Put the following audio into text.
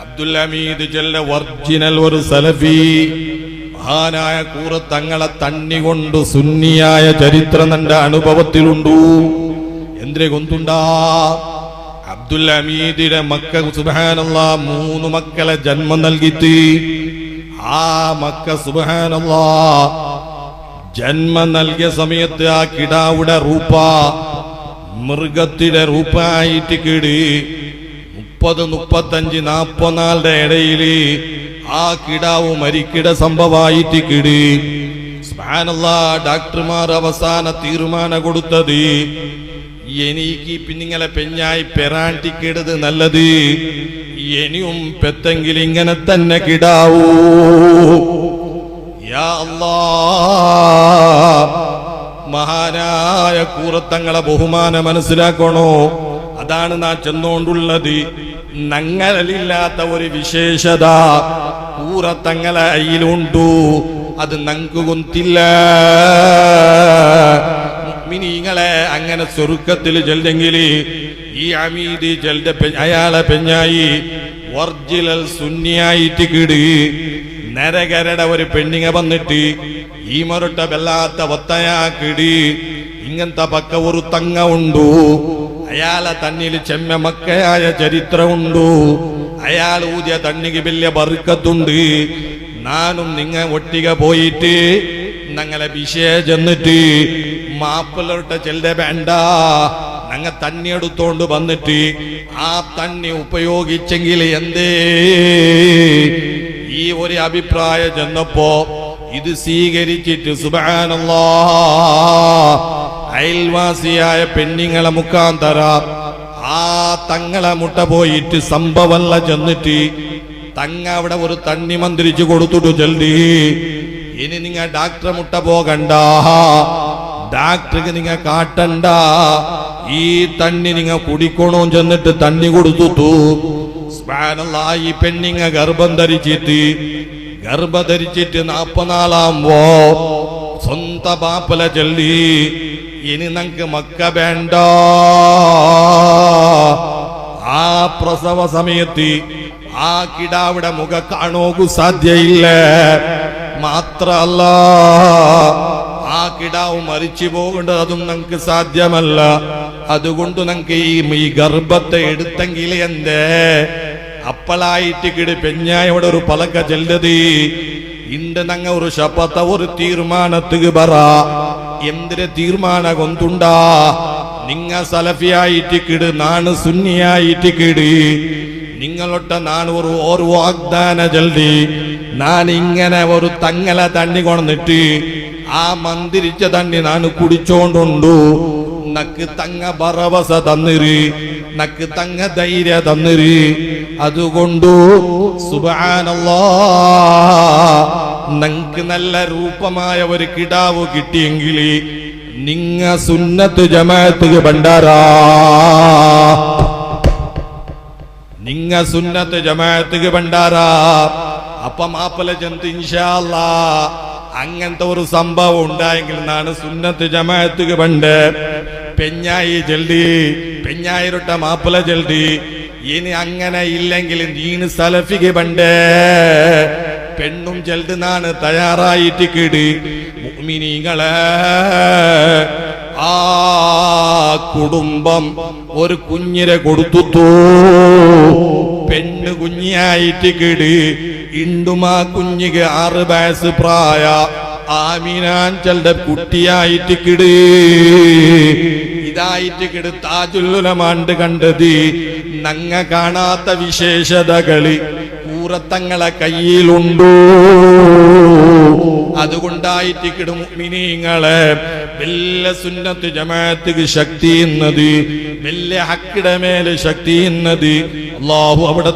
അബ്ദുൽ ഹമീദ് ജല്ല ഒറിജിനൽ ഒരു സലഫി മഹാനായ കൂറത്തങ്ങളെ തണ്ണി കൊണ്ട് സുന്നിയായ ചരിത്രം എന്റെ അനുഭവത്തിലുണ്ടു. എന്തിനെ കൊണ്ടുണ്ടാ? അബ്ദുൽ ഹമീദിന്റെ മക്ക സുബ്ഹാനല്ലാഹ് 3 മക്കളെ ജന്മം നൽകിയിട്ട് ആ മക്ക സുബ്ഹാനല്ലാഹ് ജന്മം നൽകിയ സമയത്ത് ആ കിടാവുടെ റൂപ മൃഗത്തിന്റെ റൂപായിട്ട് കിടി 30, 35, 40 ഇടയില് ആ കിടാവ് മരിക്കിട സംഭവമായിട്ട് കിടി. സുബ്ഹാനല്ലാഹ് ഡോക്ടർമാർ അവസാന തീരുമാനം കൊടുത്തത് എനിക്ക് പിന്നിങ്ങളെ പെഞ്ഞായി പെറാണ്ടിക്കിടത് നല്ലത്, ഇനിയും പെത്തെങ്കിൽ ഇങ്ങനെ തന്നെ കിടാവൂ. യാ അല്ലാഹ്, മഹാനായ കൂറത്തങ്ങളെ ബഹുമാനം മനസ്സിലാക്കണോ? അതാണ് നാം ചെന്നുകൊണ്ടുള്ളത്. നങ്ങലില്ലാത്ത ഒരു വിശേഷത കൂറത്തങ്ങളെ കയ്യിലുണ്ടു. അത് നങ്കു കൊന്തില്ല. മുഅ്മിനീങ്ങളെ അങ്ങനെ സ്വർഗ്ഗത്തിൽ ചെല്ലെങ്കിൽ ഈ ഹമീദ് ചെൽന്റെ അയാളെ പെഞ്ഞായി ഒറിജിനൽ സുന്നിയായിട്ട് കിടി. നരകരുടെ ഒരു പെണ്ണിങ്ങ വന്നിട്ട് ഈ മൊരട്ട വല്ലാത്ത വത്തയാ കിടി. ഇങ്ങനത്തെ പക്ക ഒരു തങ്ങ ഉണ്ടു. അയാളെ തന്നിൽ ചെമ്മ മക്കയായ ചരിത്രമുണ്ടു. അയാൾ ഊതിയ തണ്ണിക്ക് വലിയ ബർക്കത്തുണ്ട്. നാനും നിങ്ങ ഒട്ടിക പോയിട്ട് ഞങ്ങളെ വിഷയം ചെന്നിട്ട് മാപ്പിളട്ട ചെല്ലെ വേണ്ട, ഞങ്ങ തണ്ണി എടുത്തോണ്ട് വന്നിട്ട് ആ തണ്ണി ഉപയോഗിച്ചെങ്കിൽ എന്തേ ഈ ഒരു അഭിപ്രായം ചെന്നപ്പോ ഇത് സ്വീകരിച്ചിട്ട് സുബ്ഹാനല്ലാഹ് അയൽവാസിയായ പെണ്ണിങ്ങളെ മുഖാന്തര ആ തങ്ങളെ മുട്ട പോയിട്ട് സംഭവല്ല ചെന്നിട്ട് തങ്ങ അവിടെ ഒരു തണ്ണി മന്ത്രിച്ചു കൊടുത്തിട്ടു ചെല്ലി. ഇനി നിങ്ങ ഡാക്ടറെ മുട്ട പോകണ്ട, ഡാക്ടർക്ക് നിങ്ങ കാട്ടണ്ട, ഈ തണ്ണി നിങ്ങ കുടിക്കണോ ചെന്നിട്ട് തണ്ണി കൊടുത്തു. സുബ്ഹാനല്ലാഹ് ഈ പെണ്ണിങ്ങ ഗർഭം ധരിച്ചിട്ട് 40 നാളാകുമ്പോ സ്വന്തം ബാപ്പല ചൊല്ലി ഇനി നമുക്ക് മക്ക വേണ്ട. ആ പ്രസവ സമയത്ത് ആ കിടാവിടെ മുഖ കാണോക്കു സാധ്യയില്ല. മാത്രല്ല ആ കിടാവ് മരിച്ചു പോകേണ്ടത് അതും നമുക്ക് സാധ്യമല്ല. അതുകൊണ്ട് നമുക്ക് ഈ ഗർഭത്തെ എടുത്തെങ്കിൽ എന്തേ അപ്പളായിട്ട് കിടി പെഞ്ഞായോടെ ഒരു പലക്ക ചെല്ലത് ഇണ്ട്. നങ്ങ ഒരു ശപത്ത ഒരു തീരുമാനത്തുക്ക് പറ. എന്തിന് തീരുമാന കൊണ്ടുണ്ടാ? നിങ്ങ സലഫിയായിട്ട് കിട്, നാണ് സുന്നിയായിട്ട് കിട്. നിങ്ങളൊട്ട നാൻ ഒരു വാഗ്ദാന ചൊല്ലി ഞാൻ ഇങ്ങനെ ഒരു തങ്ങളെ തണ്ണി കൊണ്ടിട്ട് ആ മന്ദിരിച്ച തണ്ണി ഞാൻ കുടിച്ചോണ്ടുണ്ടു. നക്ക് തങ്ങ ഭറവസ തന്നിരി, നക്ക് തങ്ങ ധൈര്യ തന്നിരി. അതുകൊണ്ടു സുബ്ഹാനല്ലാഹ് നക്ക് നല്ല രൂപമായ ഒരു കിടാവ് കിട്ടിയെങ്കിൽ നിങ്ങ സുന്നത്ത് ജമാഅത്ത് ഭണ്ഡാരാ, നിങ്ങ സുന്നത്ത് ജമാഅത്ത് ഭണ്ഡാരാ. അപ്പം മാപ്പല ചെന്ന് ഇൻഷാ അല്ലാഹ് അങ്ങനത്തെ ഒരു സംഭവം ഉണ്ടായെങ്കിൽ നാണ് സുന്നത്ത് ജമാഅത്ത് പണ്ട് പെഞ്ഞായി ജൽദി പെഞ്ഞായിരൊട്ട മാപ്പല ജൽദി. ഇനി അങ്ങനെ ഇല്ലെങ്കിൽ നീന് സലഫിക്ക് പണ്ട് പെണ്ണും ജൽദ് നാണ് തയ്യാറായിട്ട് കിടി. മുഅ്മിനീങ്ങളെ ആ കുടുംബം ഒരു കുഞ്ഞിനെ കൊടുത്തു. പെണ്ണ് കുഞ്ഞിയായിട്ട് കിടി. ഇണ്ടുമാ കുഞ്ഞിക്ക് 6 വയസ്സ് പ്രായ. ആമിനാൻ ചെൽടെ കുട്ടിയായിട്ട് കിടി. ഇതായിട്ട് കിട് താജുല്ലുലമാണ്ട് കണ്ടത് നങ്ങ കാണാത്ത വിശേഷതകളി കൂറത്തങ്ങളെ കയ്യിലുണ്ടോ. അതുകൊണ്ടായിട്ട് കിടും മുഅ്മിനീങ്ങളെ വലിയ സുന്നത്ത് ജമാഅത്ത് ശക്തി എന്നത്, വലിയ ഹക്കിടെ മേലെ ശക്തി എന്നത് അല്ലാഹു അവിടെ